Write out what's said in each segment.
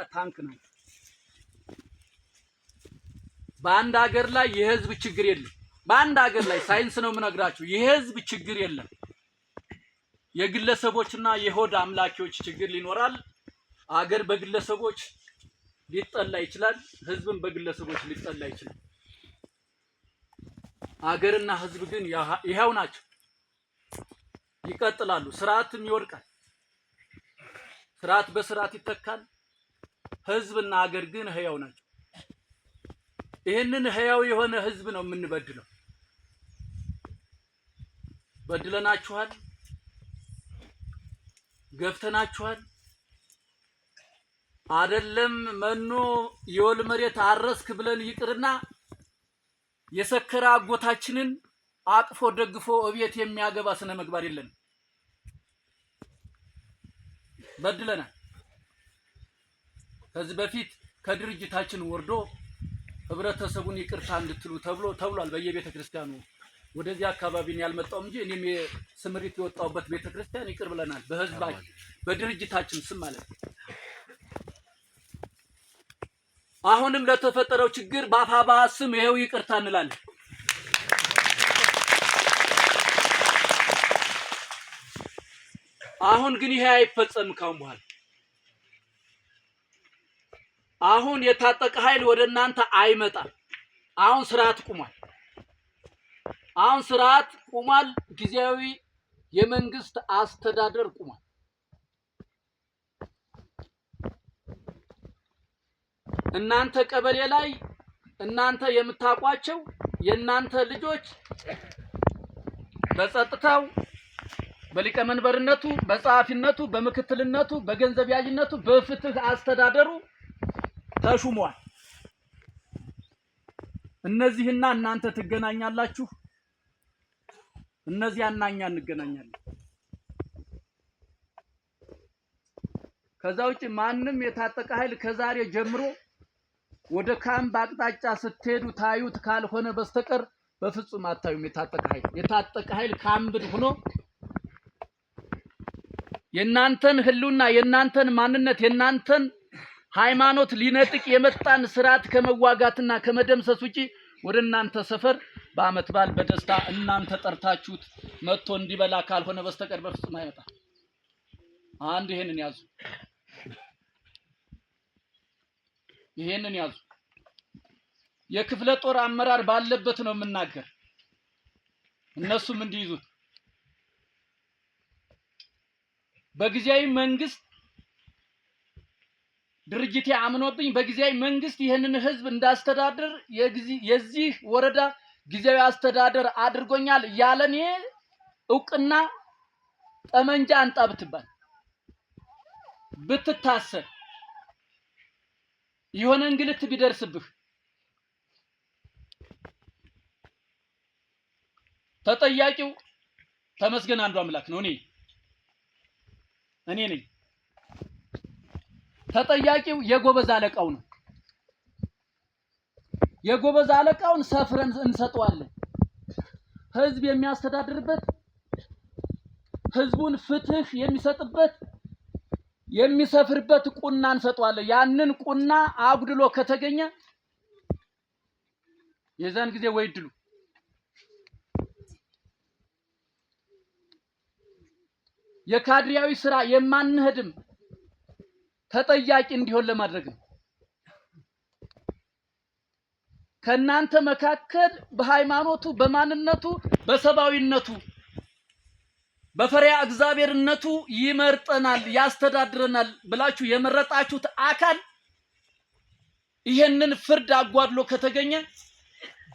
ታንክ ነው። በአንድ ሀገር ላይ የህዝብ ችግር የለም። በአንድ ሀገር ላይ ሳይንስ ነው የምነግራችሁ፣ የህዝብ ችግር የለም። የግለሰቦችና የሆድ አምላኪዎች ችግር ሊኖራል። አገር በግለሰቦች ሊጠላ ይችላል፣ ህዝብም በግለሰቦች ሊጠላ ይችላል። አገርና ህዝብ ግን ይሄው ናቸው፣ ይቀጥላሉ። ስርዓትም ይወድቃል፣ ስርዓት በስርዓት ይተካል። ህዝብና አገር ግን ህያው ናቸው። ይሄንን ህያው የሆነ ህዝብ ነው የምንበድለው። በድለናችኋል፣ ገፍተናችኋል። አይደለም መኖ የወል መሬት አረስክ ብለን ይቅርና የሰከረ አጎታችንን አቅፎ ደግፎ እቤት የሚያገባ ስነ ምግባር የለንም። በድለናል። ከዚህ በፊት ከድርጅታችን ወርዶ ህብረተሰቡን ይቅርታ እንድትሉ ተብሏል። በየቤተ ክርስቲያኑ ወደዚህ አካባቢ ነው ያልመጣው እንጂ እኔም የስምሪት የወጣውበት ቤተ ክርስቲያን ይቅር ብለናል። በህዝባችን በድርጅታችን ስም ማለት ነው። አሁንም ለተፈጠረው ችግር በአፋባ ስም ይሄው ይቅርታ እንላለን። አሁን ግን ይሄ አይፈጸም ካሁን በኋላ። አሁን የታጠቀ ኃይል ወደ እናንተ አይመጣም። አሁን ስርዓት ቁሟል። አሁን ስርዓት ቁሟል። ጊዜያዊ የመንግስት አስተዳደር ቁሟል። እናንተ ቀበሌ ላይ እናንተ የምታቋቸው የእናንተ ልጆች በጸጥታው፣ በሊቀመንበርነቱ፣ በጸሐፊነቱ፣ በምክትልነቱ፣ በገንዘብ ያዥነቱ፣ በፍትህ አስተዳደሩ ተሹመዋል። እነዚህና እናንተ ትገናኛላችሁ፣ እነዚያና እኛ እንገናኛለን። ከዛ ውጪ ማንም የታጠቀ ኃይል ከዛሬ ጀምሮ ወደ ካምፕ አቅጣጫ ስትሄዱ ታዩት ካልሆነ በስተቀር በፍጹም አታዩም። የታጠቀ ኃይል ካምፕ ሆኖ የናንተን ህልውና፣ የናንተን ማንነት፣ የናንተን ሃይማኖት ሊነጥቅ የመጣን ስርዓት ከመዋጋትና ከመደምሰስ ውጪ ወደ እናንተ ሰፈር በአመት በዓል በደስታ እናንተ ጠርታችሁት መጥቶ እንዲበላ ካልሆነ በስተቀር በፍጹም አይመጣም። አንድ ይሄንን ያዙ፣ ይሄንን ያዙ። የክፍለ ጦር አመራር ባለበት ነው የምናገር፣ እነሱም እንዲይዙት። በጊዜያዊ መንግስት ድርጅቴ አምኖብኝ በጊዜያዊ መንግስት ይሄንን ህዝብ እንዳስተዳደር የዚህ ወረዳ ጊዜያዊ አስተዳደር አድርጎኛል ያለኔ እውቅና ጠመንጃ አንጣ ብትባል ብትታሰር የሆነ እንግልት ቢደርስብህ ተጠያቂው ተመስገን አንዱ አምላክ ነው። እኔ ነኝ። ተጠያቂው የጎበዝ አለቃው ነው። የጎበዝ አለቃውን ሰፍረን እንሰጠዋለን። ህዝብ የሚያስተዳድርበት፣ ህዝቡን ፍትህ የሚሰጥበት፣ የሚሰፍርበት ቁና እንሰጠዋለን። ያንን ቁና አጉድሎ ከተገኘ የዛን ጊዜ ወይ ድሉ የካድሬያዊ ስራ የማንሄድም ተጠያቂ እንዲሆን ለማድረግ ነው። ከናንተ መካከል በሃይማኖቱ፣ በማንነቱ፣ በሰባዊነቱ፣ በፈሪያ እግዚአብሔርነቱ ይመርጠናል፣ ያስተዳድረናል ብላችሁ የመረጣችሁት አካል ይሄንን ፍርድ አጓድሎ ከተገኘ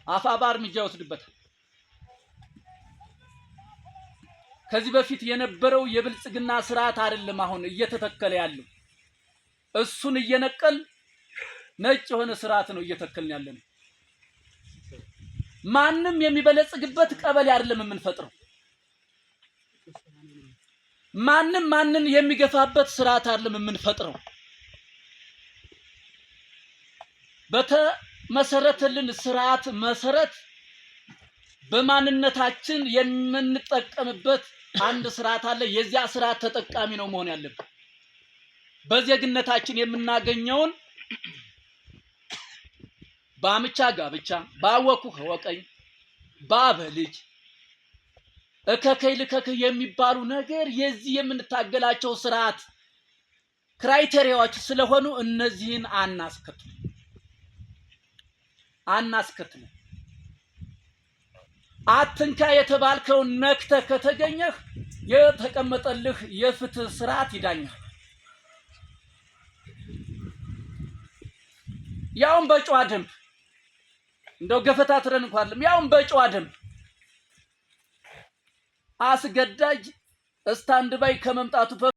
አፋባ እርምጃ ይወስድበታል። ከዚህ በፊት የነበረው የብልጽግና ስርዓት አይደለም አሁን እየተተከለ ያለው። እሱን እየነቀል ነጭ የሆነ ስርዓት ነው እየተከልን ያለነው። ማንም የሚበለጽግበት ቀበሌ አይደለም የምንፈጥረው። ማንን የሚገፋበት ስርዓት አይደለም የምንፈጥረው። በተመሰረተልን ስርዓት መሰረት በማንነታችን የምንጠቀምበት አንድ ስርዓት አለ። የዚያ ስርዓት ተጠቃሚ ነው መሆን ያለብን። በዜግነታችን የምናገኘውን በአምቻ ጋብቻ፣ ባወኩህ ወቀኝ፣ ባበልጅ እከከይ ልከክህ የሚባሉ ነገር የዚህ የምንታገላቸው ስርዓት ክራይቴሪያዎች ስለሆኑ እነዚህን አናስከትል። አትንካ የተባልከውን ነክተህ ከተገኘህ የተቀመጠልህ የፍትህ ስርዓት ይዳኛል። ያውም በጨዋ ደንብ እንደው ገፈታትረን እንኳን ያውም በጨዋ ደንብ አስገዳጅ ስታንድ ባይ ከመምጣቱ